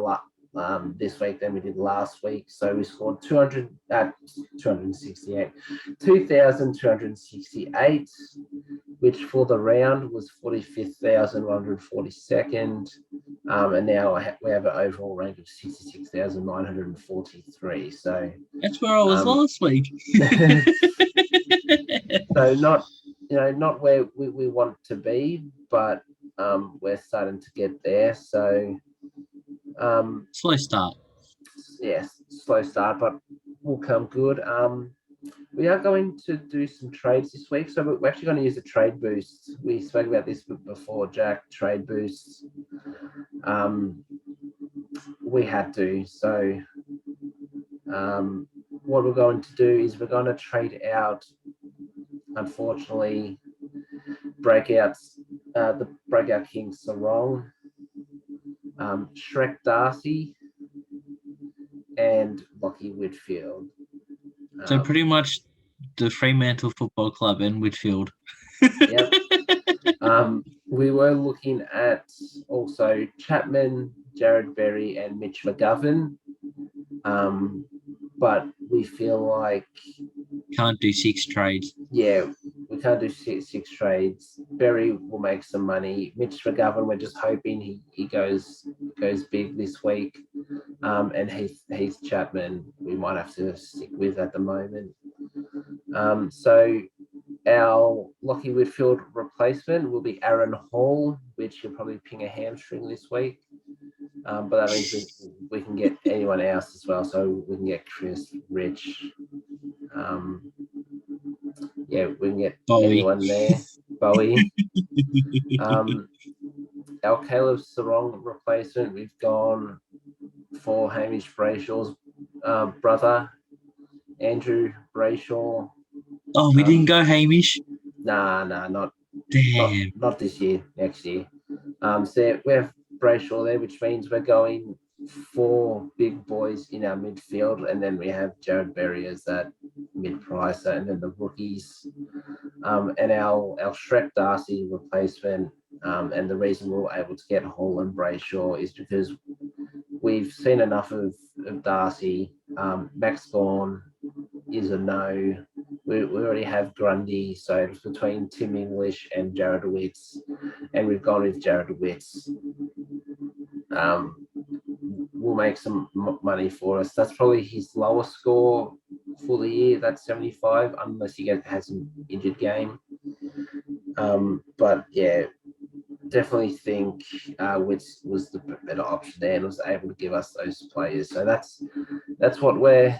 A: this week than we did last week. So we scored 2,268, which for the round was 45,142nd. And now we have an overall rank of 66,943. So
B: that's where I was last week.
A: So not where we want to be, but we're starting to get there. So
B: slow start.
A: Yes, slow start, but will come good. We are going to do some trades this week, so we're actually going to use a trade boost. We spoke about this before, Jack. Trade boosts. We had to. So what we're going to do is we're going to trade out, unfortunately, the breakout King Sarong, Shrek Darcy, and Lockie Whitfield.
B: So pretty much the Fremantle Football Club in Whitfield.
A: Yep. We were looking at also Chapman, Jared Berry, and Mitch McGovern. But we feel like
B: can't do 6 trades.
A: Yeah, we can't do six trades. Berry will make some money. Mitch McGovern, we're just hoping he goes big this week. And Heath Chapman, we might have to stick with at the moment. So our Lockie Whitfield replacement will be Aaron Hall, which he'll probably ping a hamstring this week. But that means we can get anyone else as well. So we can get Chris, Rich. We can get anyone there. Bowie. Our Caleb Sarong replacement, we've gone for Hamish Brayshaw's brother, Andrew Brayshaw.
B: Oh, we didn't go Hamish?
A: Nah, not this year, next year. So we have Brayshaw there, which means we're going 4 big boys in our midfield, and then we have Jared Berry as that mid-pricer, and then the rookies. And our Shrek Darcy replacement, and the reason we were able to get Hall and Brayshaw is because we've seen enough of Darcy. Max Bourne is a no. We already have Grundy, so it's between Tim English and Jared Witts, and we've gone with Jared Witts. Will make some money for us. That's probably his lowest score for the year. That's 75, unless he has an injured game. But yeah, definitely think Witts was the better option there and was able to give us those players. So that's what we're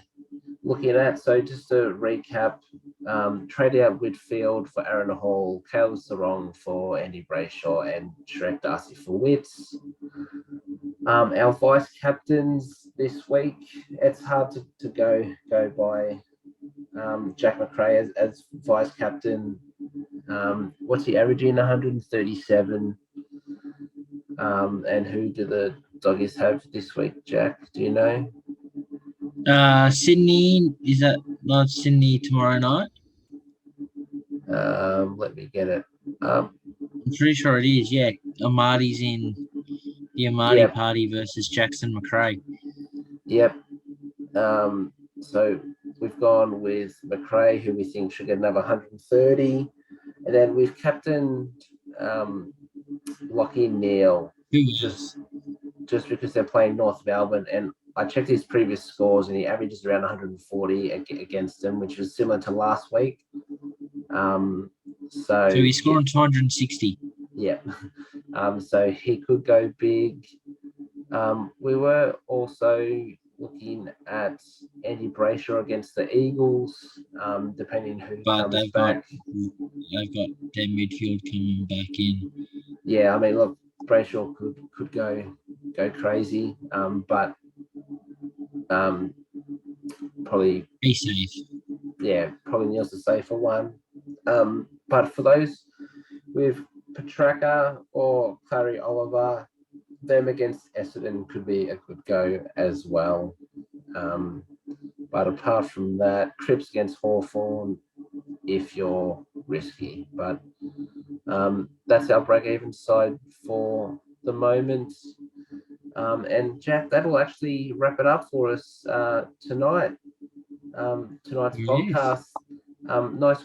A: looking at. So just to recap, trade out Whitfield for Aaron Hall, Caleb Sarong for Andy Brayshaw, and Shrek Darcy for Witts. Our vice captains this week, it's hard to go by Jack Mcrae as vice captain. What's he averaging? 137. And who do the Doggies have this week, Jack? Do you know?
B: Sydney, is that not Sydney tomorrow night?
A: Let me get it.
B: I'm pretty sure it is, yeah. Amati's in the Amati party versus Jackson Mcrae.
A: Yep. So we've gone with Mcrae, who we think should get another 130. And then we've captained Lockie Neal. Just because they're playing North Melbourne. And I checked his previous scores and he averages around 140 against them, which was similar to last week. So
B: he's scoring 260.
A: Yeah. So he could go big. We were also looking at Andy Brayshaw against the Eagles, depending who comes back.
B: They've got their midfield coming back in.
A: Yeah, I mean, look, Brayshaw could go crazy, but probably
B: be safe.
A: Yeah, probably Neil's the safer one. But for those with Petraka or Clary Oliver, them against Essendon could be a good go as well. But apart from that, Cripps against Hawthorn, if you're risky. But that's our break-even side for the moment. And Jack, that'll actually wrap it up for us tonight. Tonight's podcast. Nice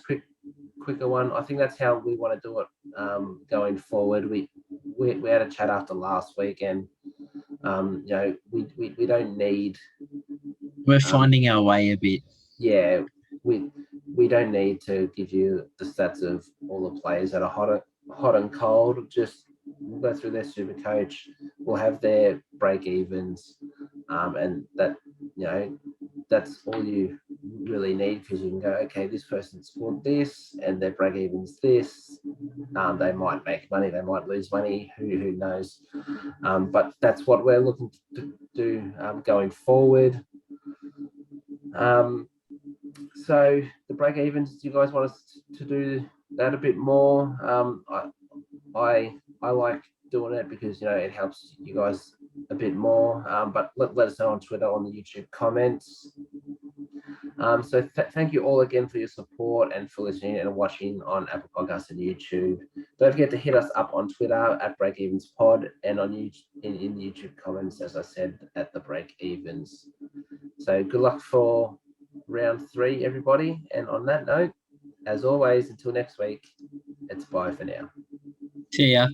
A: quicker one. I think that's how we want to do it going forward. We had a chat after last week, and we don't need.
B: We're finding our way a bit.
A: Yeah, we don't need to give you the stats of all the players that are hot and cold. Just we'll go through their super coach. We'll have their break evens, and that that's all you really need, because you can go, okay, this person scored this and their break even's this. They might make money, they might lose money, who knows. But that's what we're looking to do going forward. So the break evens, do you guys want us to do that a bit more? I like doing it because it helps you guys a bit more. But let us know on Twitter, on the YouTube comments. So thank you all again for your support and for listening and watching on Apple Podcasts and YouTube. Don't forget to hit us up on Twitter at BreakEvensPod and on YouTube, in the YouTube comments, as I said, at the Breakevens. So good luck for round 3, everybody. And on that note, as always, until next week, it's bye for now.
B: See ya.